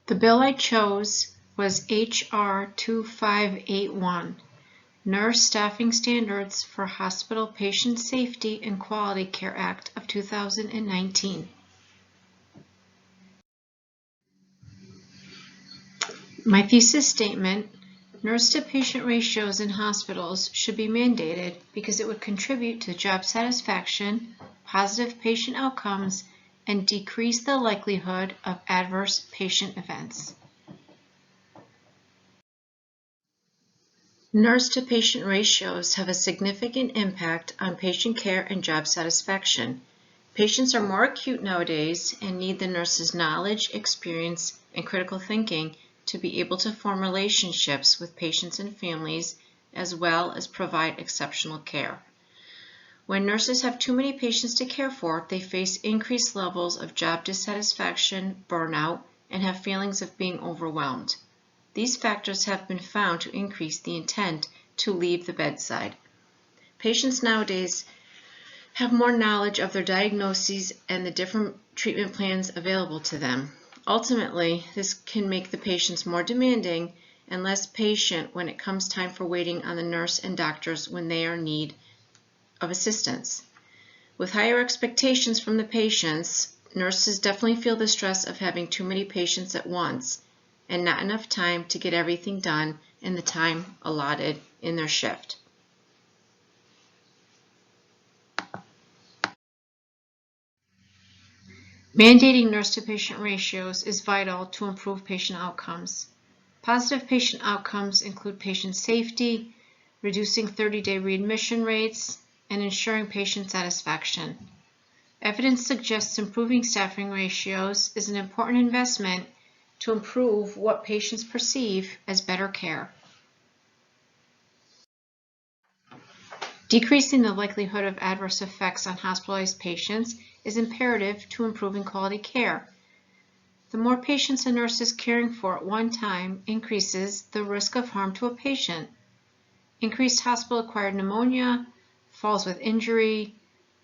The bill I chose was H.R. 2581, Nurse Staffing Standards for Hospital Patient Safety and Quality Care Act of 2019. My thesis statement: nurse-to-patient ratios in hospitals should be mandated because it would contribute to job satisfaction, positive patient outcomes, and decrease the likelihood of adverse patient events. Nurse-to-patient ratios have a significant impact on patient care and job satisfaction. Patients are more acute nowadays and need the nurse's knowledge, experience, and critical thinking to be able to form relationships with patients and families, as well as provide exceptional care. When nurses have too many patients to care for, they face increased levels of job dissatisfaction, burnout, and have feelings of being overwhelmed. These factors have been found to increase the intent to leave the bedside. Patients nowadays have more knowledge of their diagnoses and the different treatment plans available to them. Ultimately, this can make the patients more demanding and less patient when it comes time for waiting on the nurse and doctors when they are in need of assistance. With higher expectations from the patients, nurses definitely feel the stress of having too many patients at once and not enough time to get everything done in the time allotted in their shift. Mandating nurse-to-patient ratios is vital to improve patient outcomes. Positive patient outcomes include patient safety, reducing 30-day readmission rates, and ensuring patient satisfaction. Evidence suggests improving staffing ratios is an important investment to improve what patients perceive as better care. Decreasing the likelihood of adverse effects on hospitalized patients is imperative to improving quality care. The more patients a nurse is caring for at one time increases the risk of harm to a patient. Increased hospital-acquired pneumonia, falls with injury,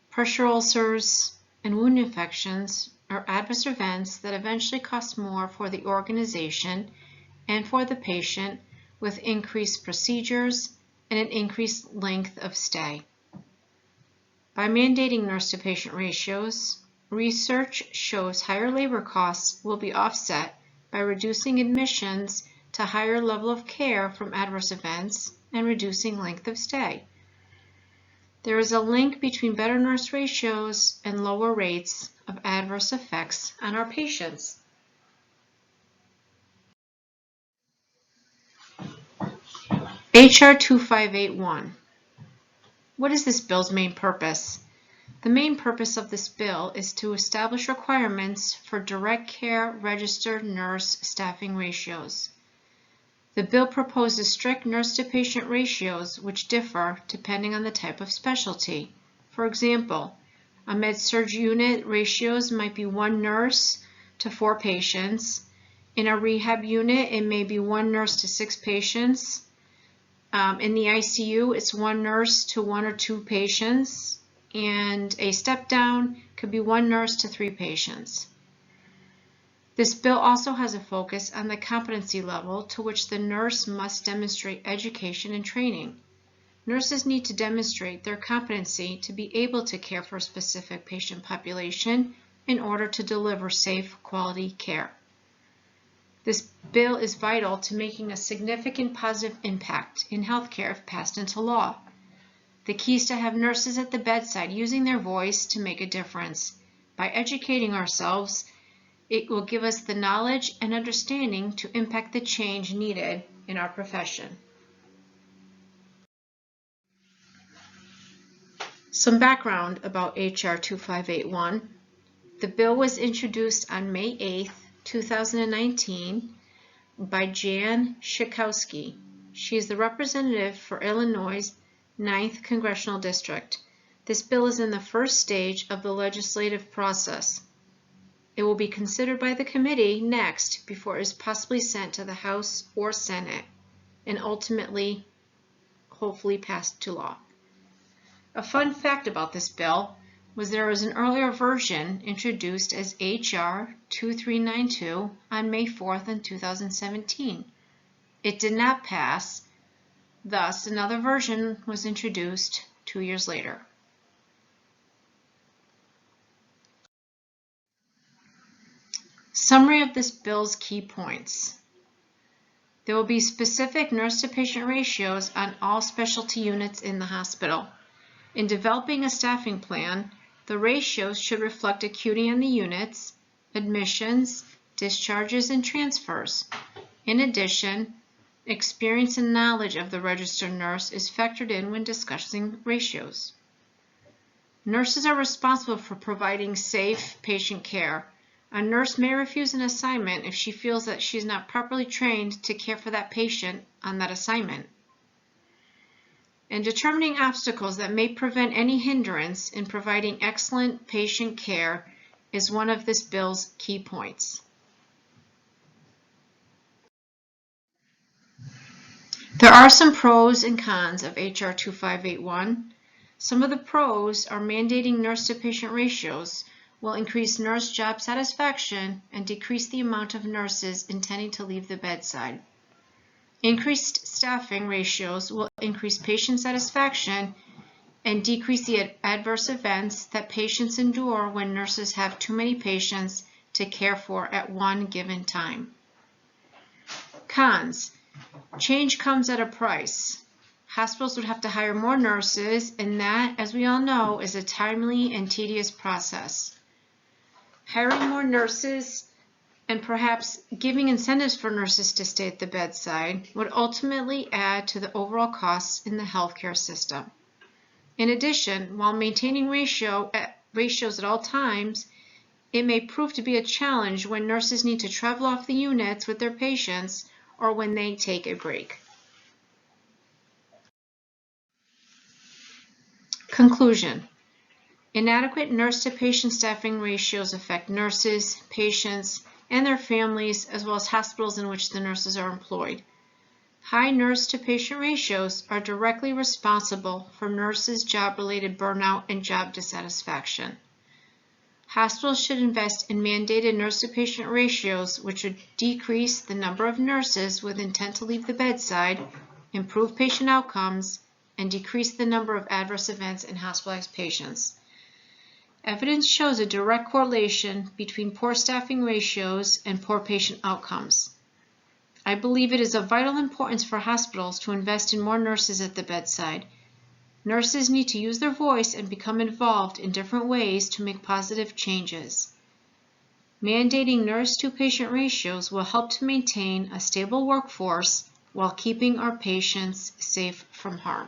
pressure ulcers, and wound infections are adverse events that eventually cost more for the organization and for the patient, with increased procedures and an increased length of stay. By mandating nurse-to-patient ratios, research shows higher labor costs will be offset by reducing admissions to higher level of care from adverse events and reducing length of stay. There is a link between better nurse ratios and lower rates of adverse effects on our patients. H.R. 2581. What is this bill's main purpose? The main purpose of this bill is to establish requirements for direct care registered nurse staffing ratios. The bill proposes strict nurse-to-patient ratios which differ depending on the type of specialty. For example, a med-surg unit ratios might be 1 nurse to 4 patients. In a rehab unit, it may be 1 nurse to 6 patients. In the ICU, it's 1 nurse to 1 or 2 patients. And a step-down could be 1 nurse to 3 patients. This bill also has a focus on the competency level to which the nurse must demonstrate education and training. Nurses need to demonstrate their competency to be able to care for a specific patient population in order to deliver safe, quality care. This bill is vital to making a significant positive impact in healthcare if passed into law. The key is to have nurses at the bedside using their voice to make a difference. By educating ourselves, it will give us the knowledge and understanding to impact the change needed in our profession. Some background about H.R. 2581. The bill was introduced on May 8, 2019 by Jan Schakowsky. She is the representative for Illinois' 9th Congressional District. This bill is in the first stage of the legislative process. It will be considered by the committee next before it is possibly sent to the House or Senate and ultimately, hopefully, passed to law. A fun fact about this bill: there was an earlier version introduced as HR 2392 on May 4th in 2017. It did not pass, thus another version was introduced 2 years later. Summary of this bill's key points. There will be specific nurse-to-patient ratios on all specialty units in the hospital. In developing a staffing plan, the ratios should reflect acuity on the units, admissions, discharges, and transfers. In addition, experience and knowledge of the registered nurse is factored in when discussing ratios. Nurses are responsible for providing safe patient care. A nurse may refuse an assignment if she feels that she is not properly trained to care for that patient on that assignment. And determining obstacles that may prevent any hindrance in providing excellent patient care is one of this bill's key points. There are some pros and cons of HR 2581. Some of the pros are mandating nurse-to-patient ratios will increase nurse job satisfaction and decrease the amount of nurses intending to leave the bedside. Increased staffing ratios will increase patient satisfaction and decrease the adverse events that patients endure when nurses have too many patients to care for at one given time. Cons. Change comes at a price. Hospitals would have to hire more nurses, and that, as we all know, is a timely and tedious process. Hiring more nurses and perhaps giving incentives for nurses to stay at the bedside would ultimately add to the overall costs in the healthcare system. In addition, while maintaining ratios at all times, it may prove to be a challenge when nurses need to travel off the units with their patients or when they take a break. Conclusion. Inadequate nurse-to-patient staffing ratios affect nurses, patients, and their families, as well as hospitals in which the nurses are employed. High nurse-to-patient ratios are directly responsible for nurses' job-related burnout and job dissatisfaction. Hospitals should invest in mandated nurse-to-patient ratios, which would decrease the number of nurses with intent to leave the bedside, improve patient outcomes, and decrease the number of adverse events in hospitalized patients. Evidence shows a direct correlation between poor staffing ratios and poor patient outcomes. I believe it is of vital importance for hospitals to invest in more nurses at the bedside. Nurses need to use their voice and become involved in different ways to make positive changes. Mandating nurse-to-patient ratios will help to maintain a stable workforce while keeping our patients safe from harm.